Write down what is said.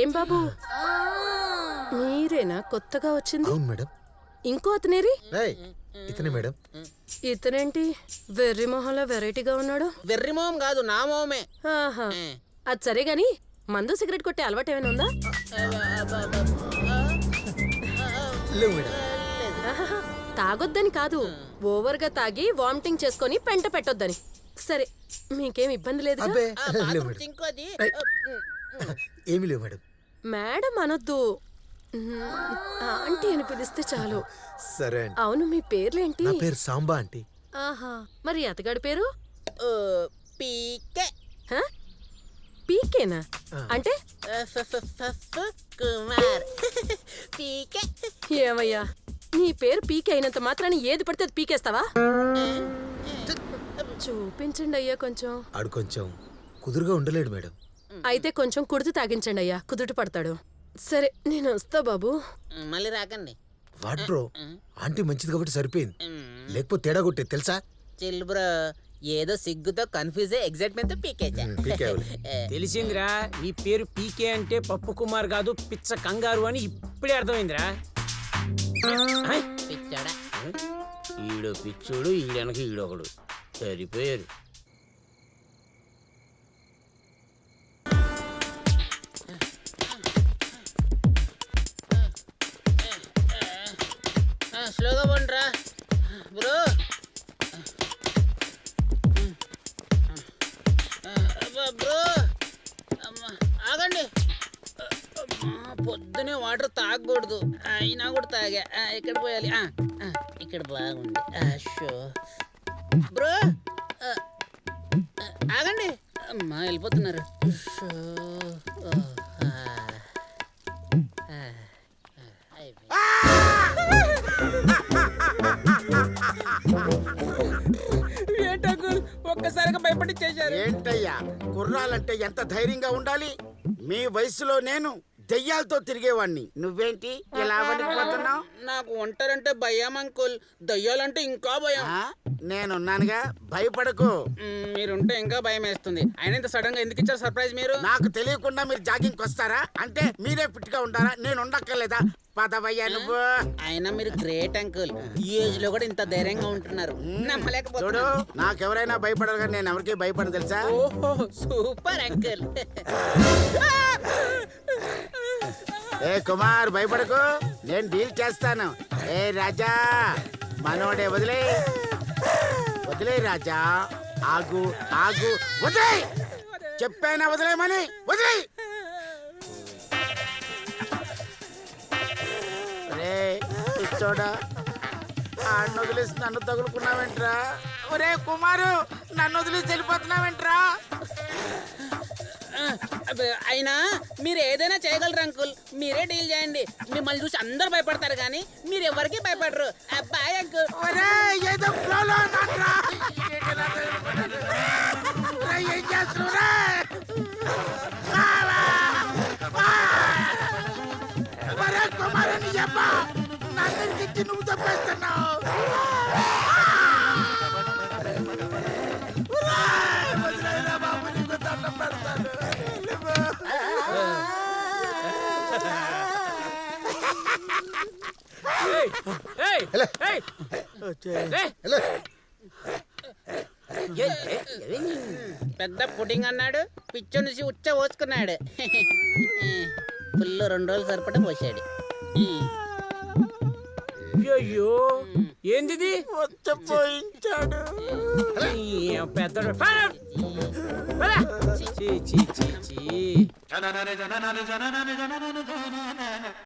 ఏం బాబు మీరేనా కొత్తగా వచ్చింది? అవును మేడం. ఇంకో అతనేరి? ఇతనే మేడం. ఇతనేంటి వెర్రి మొహంలో వెరైటీగా ఉన్నాడు? వెర్రి మొహం కాదు, నా మొహమే. ఆహా, అది సరే గాని మందు సిగరెట్ కొట్టే అలవాటు ఏమైనా ఉందా? లేవు మేడం. ఆహాహా, తాగొద్దని కాదు, ఓవర్గా తాగి వామిటింగ్ చేసుకొని పెంట పెట్టొద్దని. సరే, మీకేం ఇబ్బంది లేదు? అబ్బే లేవు మేడం. ఇంకోది ఏమీ లేవు మేడం. మేడం అనొద్దు, ఆంటీ అని పిలిస్తే చాలు. సరే అండి. అవును, మీ పేర్లేంటి? నా పేరు సాంబా ఆంటీ. ఆహా, మరి అతగాడి పేరు? పీకే హ? పీకేనా? అంటే కుమార్. పీకే. ఏమయ్యా, నీ పేరు పీకే అయినంత మాత్రాన్ని ఏది పడితే అది పీకేస్తావా? చూపించండి అయ్యా కొంచెం. ఆడు కొంచెం కుదురుగా ఉండలేడు మేడం. అయితే కొంచెం కుడితి తాగించండి అయ్యా, కుదుట పడతాడు. సరే, నేను వస్తా బాబు. మళ్ళీ రాకండి. వాట్ బ్రో, ఆంటీ మంచిది కాబట్టి సరిపోయింది, లేకపోతే తేడా కొట్టే తెలుసా? చిల్ బ్రో, ఏదో సిగ్గుతో కన్ఫ్యూజ్ అయ్యి ఎగ్జైట్మెంట్ తో పీకేచా. తెలిసిందిరా, నీ పేరు పీకే అంటే పప్పు కుమార్ కాదు పిచ్చ కంగారు అని ఇప్పుడే అర్థమైందిరా. పిచ్చాడా? ఈడో పిచ్చోడు, ఈడనక ఈడొకడు సరిపోయారు. స్లోగా పోండ్రా బ్రో. బ్రో ఆగండి. పొద్దునే వాటర్ తాగకూడదు, అయినా కూడా తాగా. ఎక్కడ పోయాలి? ఇక్కడ బాగుంది. షో బ్రో, ఆగండి. అమ్మా వెళ్ళిపోతున్నారు. షో ఏంటంకుల్ ఒక్కసారిగా భయపడి చేశారు? ఏంటయ్యా, కుర్రాలంటే ఎంత ధైర్యంగా ఉండాలి. మీ వయసులో నేను దెయ్యాలతో తిరిగేవాణ్ణి, నువ్వేంటి ఇలా వణికిపోతున్నావు? నాకు ఒంటరంటే భయం అంకుల్, దయ్యాలంటే ఇంకా భయం. నేనున్నానుగా, భయపడకు. మీరుంటే ఇంకా భయం వేస్తుంది. అయినా ఇంత సడన్ గా ఎందుకు ఇచ్చారు సర్ప్రైజ్ మీరు? నాకు తెలియకుండా మీరు జాగింగ్ వస్తారా? అంటే మీరే ఫిట్ గా ఉంటారా? నేను ఉండక్కర్లేదా? పదవయ్యా నువ్వు. అయినా మీరు గ్రేట్ అంకుల్, ఈ ఏజ్ లో కూడా ఇంత ధైర్యంగా ఉంటున్నారు. చూడు, నమ్మలేకపోతున్నా. నాకెవరైనా భయపడరు కానీ నేను ఎవరికి భయపడను తెలుసా? ఓహో సూపర్ అంకుల్. ఏ కుమార్, భయపడకు, నేను డీల్ చేస్తాను. ఏ రాజా, మనోడే వదిలే వదిలే రాజా. ఆగు ఆగు, వదిలే చెప్పానా, వదిలేమని. వదిలే. రే పిచ్చోడా, ఆడిని వదిలేసి నన్ను తగులుకున్నావేంట్రా? ఒరే కుమారు, నన్ను వదిలేసి వెళ్ళిపోతున్నావేంట్రా? అయినా మీరు ఏదైనా చేయగలరు అంకుల్, మీరే డీల్ చేయండి. మిమ్మల్ని చూసి అందరు భయపడతారు కానీ మీరు ఎవరికి భయపడరు. Bye uncle. ఒరే ఏదో ఫ్లోలో ఉన్నాడ్రా. ఏం చేస్తున్నావురా? ఒరే కుమారు, నీ అబ్బ నన్ను నువ్వు తప్పేస్తున్నావు. వదిలేరా బాబు, నీకు దండం పెడతాను. పెద్ద పుడింగ్ అన్నాడు, పిచ్చు నుంచి ఉచ్చ పోసుకున్నాడు. ఫుల్ 2 రోజులు సరిపడా పోసాడు. అయ్యో ఏంది పోయించాడు పెద్దడు. చీ చీ చీ చీ.